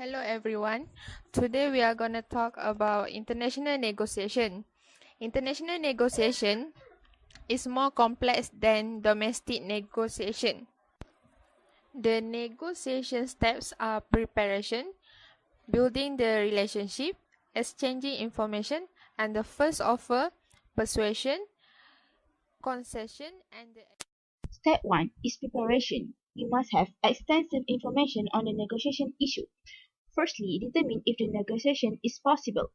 Hello everyone. Today we are going to talk about international negotiation. International negotiation is more complex than domestic negotiation. The negotiation steps are preparation, building the relationship, exchanging information, and the first offer, persuasion, concession, and the Step 1 is preparation. You must have extensive information on the negotiation issue. Firstly, determine if the negotiation is possible.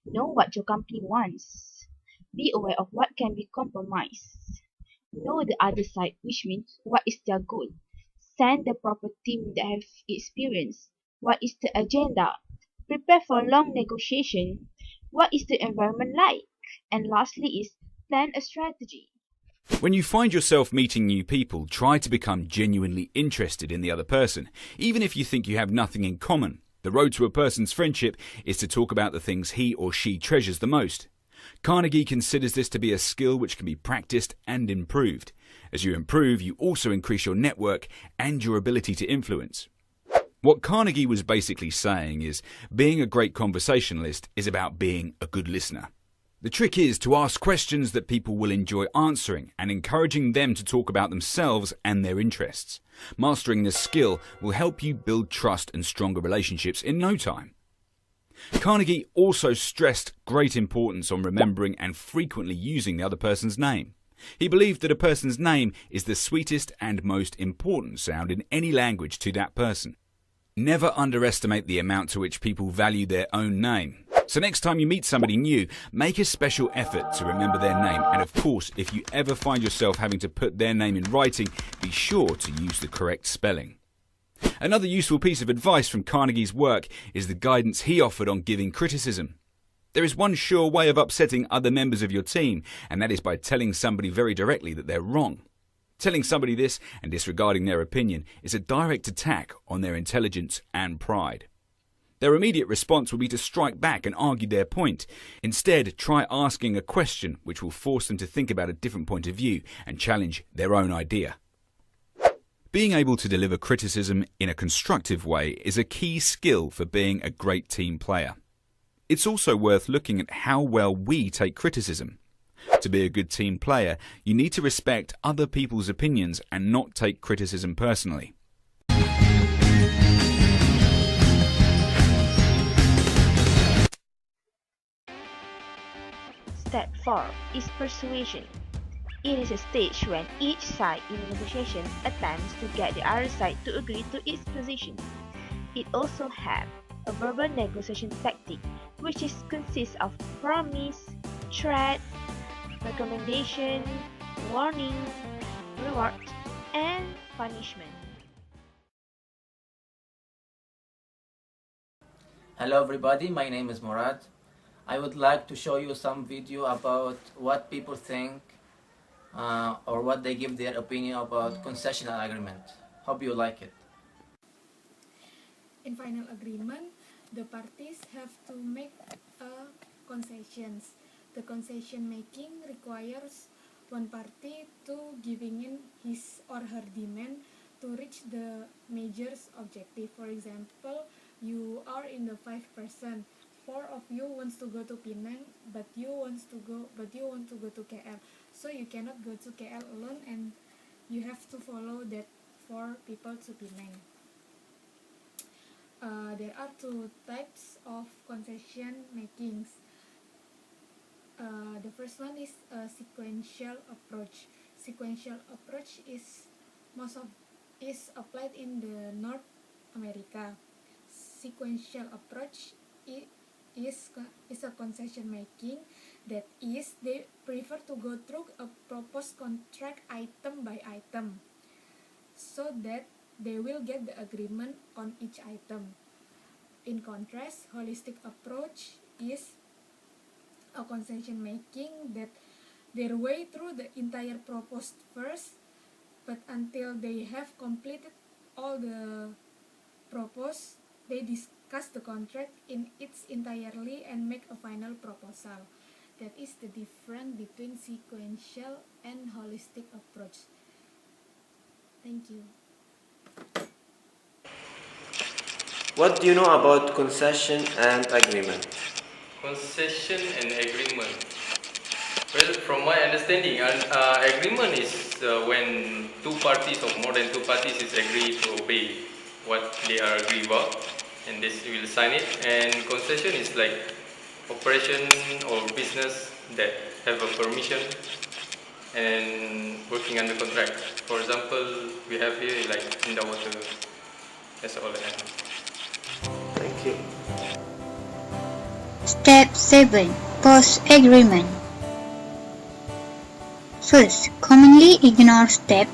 Know what your company wants. Be aware of what can be compromised. Know the other side, which means what is their goal. Send the proper team that have experience. What is the agenda? Prepare for long negotiation. What is the environment like? And lastly is plan a strategy. When you find yourself meeting new people, try to become genuinely interested in the other person, even if you think you have nothing in common. The road to a person's friendship is to talk about the things he or she treasures the most. Carnegie considers this to be a skill which can be practiced and improved. As you improve, you also increase your network and your ability to influence. What Carnegie was basically saying is, being a great conversationalist is about being a good listener. The trick is to ask questions that people will enjoy answering and encouraging them to talk about themselves and their interests. Mastering this skill will help you build trust and stronger relationships in no time. Carnegie also stressed great importance on remembering and frequently using the other person's name. He believed that a person's name is the sweetest and most important sound in any language to that person. Never underestimate the amount to which people value their own name. So next time you meet somebody new, make a special effort to remember their name. And of course, if you ever find yourself having to put their name in writing, be sure to use the correct spelling. Another useful piece of advice from Carnegie's work is the guidance he offered on giving criticism. There is one sure way of upsetting other members of your team, and that is by telling somebody very directly that they're wrong. Telling somebody this and disregarding their opinion is a direct attack on their intelligence and pride. Their immediate response will be to strike back and argue their point. Instead, try asking a question which will force them to think about a different point of view and challenge their own idea. Being able to deliver criticism in a constructive way is a key skill for being a great team player. It's also worth looking at how well we take criticism. To be a good team player, you need to respect other people's opinions and not take criticism personally. Step 4 is persuasion. It is a stage when each side in a negotiation attempts to get the other side to agree to its position. It also has a verbal negotiation tactic, which consists of promise, threat, recommendation, warning, reward, and punishment. Hello everybody, my name is Murad. I would like to show you some video about what people think or what they give their opinion about concessional agreement. Hope you like it. In final agreement, the parties have to make concessions. The concession making requires one party to giving in his or her demand to reach the major's objective. For example, you are in the 5%. Four of you wants to go to Penang, but you want to go to KL. So you cannot go to KL alone, and you have to follow that 4 people to Penang. There are 2 types of concession makings. The first one is a sequential approach. Sequential approach is applied in the North America. Sequential approach is a concession making, that is, they prefer to go through a proposed contract item by item, so that they will get the agreement on each item. In contrast, holistic approach is a concession making that their way through the entire proposed first, but until they have completed all the proposed, they discuss the contract in its entirely and make a final proposal. That is the difference between sequential and holistic approach. Thank you. What do you know about concession and agreement? Concession and agreement. Well, from my understanding, agreement is when two parties or more than two parties is agree to obey what they are agree about, and they will sign it. And concession is like operation or business that have a permission and working under contract. For example, we have here like in the water. That's all I have. Thank you. Step 7. Post-agreement. First, commonly ignored step.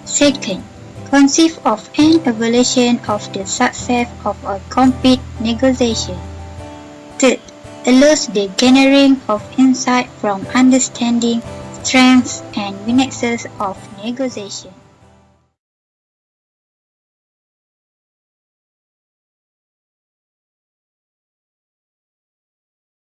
Second, conceive of an evaluation of the success of a complete negotiation. Third, allows the gathering of insight from understanding, strengths, and weaknesses of negotiation.